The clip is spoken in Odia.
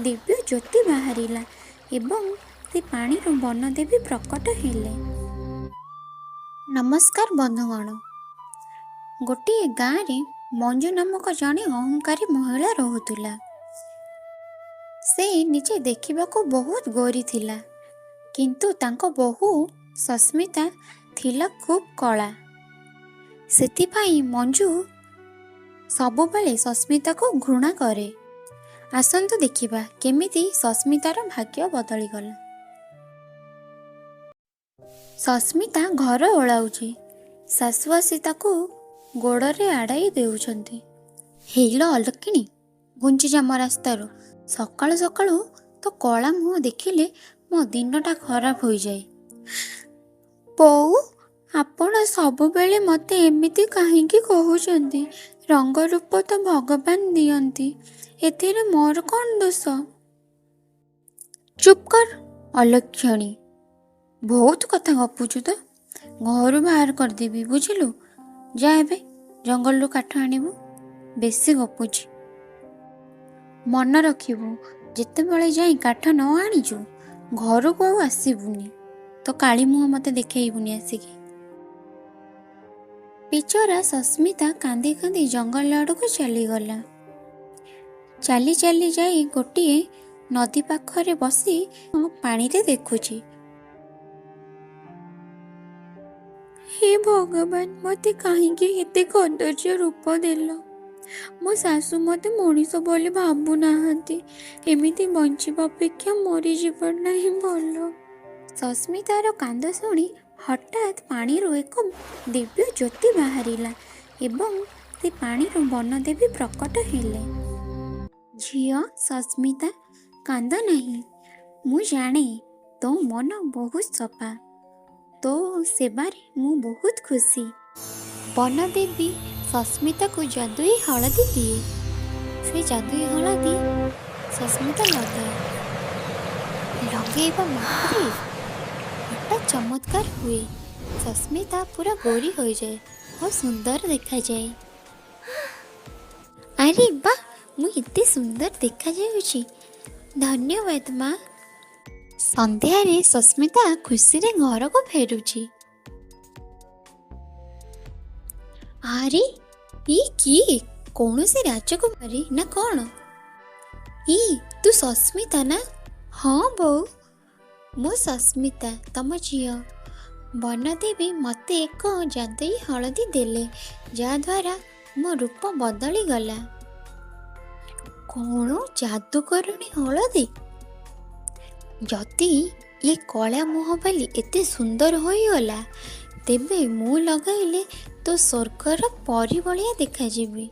ଦିବ୍ୟ ଜ୍ୟୋତି ବାହାରିଲା ଏବଂ ସେ ପାଣିରୁ ବନଦେବୀ ପ୍ରକଟ ହେଲେ। ନମସ୍କାର ବନ୍ଧୁଗଣ। ଗୋଟିଏ ଗାଁରେ ମଞ୍ଜୁ ନାମକ ଜଣେ ଅହଙ୍କାରୀ ମହିଳା ରହୁଥିଲା। ସେ ନିଜେ ଦେଖିବାକୁ ବହୁତ ଗୋରୀ ଥିଲା, କିନ୍ତୁ ତାଙ୍କ ବୋହୂ ସସ୍ମିତା ଥିଲା ଖୁବ୍ କଳା। ସେଥିପାଇଁ ମଞ୍ଜୁ ସବୁବେଳେ ସସ୍ମିତାକୁ ଘୃଣା କରେ। ଆସନ୍ତୁ ଦେଖିବା କେମିତି ସସ୍ମିତାର ଭାଗ୍ୟ ବଦଳିଗଲା। ସସ୍ମିତା ଘର ଓଳାଉଛି। ଶାଶୁ ଆସି ତାକୁ ଗୋଡ଼ରେ ଆଡ଼ାଇ ଦେଉଛନ୍ତି। ହେଇଲୋ ଅଲକ୍ଷିଣୀ, ଘୁଞ୍ଚିଯା ମୋ ରାସ୍ତାରୁ। ସକାଳୁ ସକାଳୁ ତୋ କଳା ମୁହଁ ଦେଖିଲେ ମୋ ଦିନଟା ଖରାପ ହୋଇଯାଏ। ବୋଉ, ଆପଣ ସବୁବେଳେ ମୋତେ ଏମିତି କାହିଁକି କହୁଛନ୍ତି? ରଙ୍ଗ ରୂପ ତ ଭଗବାନ ଦିଅନ୍ତି, ଏଥିରେ ମୋର କ'ଣ ଦୋଷ? ଚୁପ୍ କର ଅଲକ୍ଷଣୀ, ବହୁତ କଥା ଗପୁଛୁ ତ। ଘରୁ ବାହାର କରିଦେବି, ବୁଝିଲୁ? ଯା ଏବେ ଜଙ୍ଗଲରୁ କାଠ ଆଣିବୁ। ବେଶୀ ଗପୁଛି। ମନେ ରଖିବୁ, ଯେତେବେଳେ ଯାଇ କାଠ ନ ଆଣିଛୁ ଘରକୁ ଆଉ ଆସିବୁନି। ତ କାଳି ମୁହଁ ମୋତେ ଦେଖେଇବୁନି ଆସିକି। ବିଚରା ସସ୍ମିତା କାନ୍ଦି କାନ୍ଦି ଜଙ୍ଗଲ ଆଡ଼କୁ ଚାଲିଗଲା। ଚାଲି ଚାଲି ଯାଇ ଗୋଟିଏ ନଦୀ ପାଖରେ ବସି ପାଣିରେ ଦେଖୁଛି। ହେ ଭଗବାନ, ମୋତେ କାହିଁକି ଏତେ କଦର୍ଯ୍ୟ ରୂପ ଦେଲ? ମୋ ଶାଶୁ ମୋତେ ମଣିଷ ବୋଲି ଭାବୁନାହାନ୍ତି। ଏମିତି ବଞ୍ଚିବା ଅପେକ୍ଷା ମରିଯିବାଟା ହିଁ ଭଲ। ସସ୍ମିତାର କାନ୍ଦ ଶୁଣି ହଠାତ୍ ପାଣିରୁ ଏକ ଦିବ୍ୟ ଜ୍ୟୋତି ବାହାରିଲା ଏବଂ ସେ ପାଣିରୁ ବନଦେବୀ ପ୍ରକଟ ହେଲେ। ଝିଅ ସସ୍ମିତା, କାନ୍ଦ ନାହିଁ। ମୁଁ ଜାଣେ ତୋ ମନ ବହୁତ ସଫା। ତୋ ସେବାରେ ମୁଁ ବହୁତ ଖୁସି। ବନଦେବୀ ସସ୍ମିତାକୁ ଯାଦୁଇ ହଳଦୀ ଦିଏ। ସେ ଯାଦୁଇ ହଳଦୀ ସସ୍ମିତା ଲଗାଇବା ମାତ୍ରେ ହଠାତ୍ ଚମତ୍କାର ହୁଏ। ସସ୍ମିତା ପୁରା ଗୋରୀ ହୋଇଯାଏ ଓ ସୁନ୍ଦର ଦେଖାଯାଏ। ଆରେ ବା, ମୁଁ ଏତେ ସୁନ୍ଦର ଦେଖାଯାଉଛି। ଧନ୍ୟବାଦ ମା। ସନ୍ଧ୍ୟାରେ ସସ୍ମିତା ଖୁସିରେ ଘରକୁ ଫେରୁଛି। ଆରେ ଇ କିଏ? କୌଣସି ରାଜକୁମାରୀ ନା କ'ଣ? ତୁ ସସ୍ମିତା ନା? ହଁ ବୋଉ, ମୁଁ ସସ୍ମିତା, ତମ ଝିଅ। ବନଦେବୀ ମୋତେ ଏକ ଯାଦୁଇ ହଳଦୀ ଦେଲେ, ଯାହାଦ୍ୱାରା ମୋ ରୂପ ବଦଳିଗଲା। କ'ଣ ଯାଦୁକରଣୀ ହଳଦୀ? ଯଦି ଏ କଳା ମୁହଁ ବୋଲି ଏତେ ସୁନ୍ଦର ହୋଇଗଲା, ତେବେ ମୁଁ ଲଗାଇଲେ ତ ସ୍ୱର୍ଗର ପରୀ ଭଳିଆ ଦେଖାଯିବି।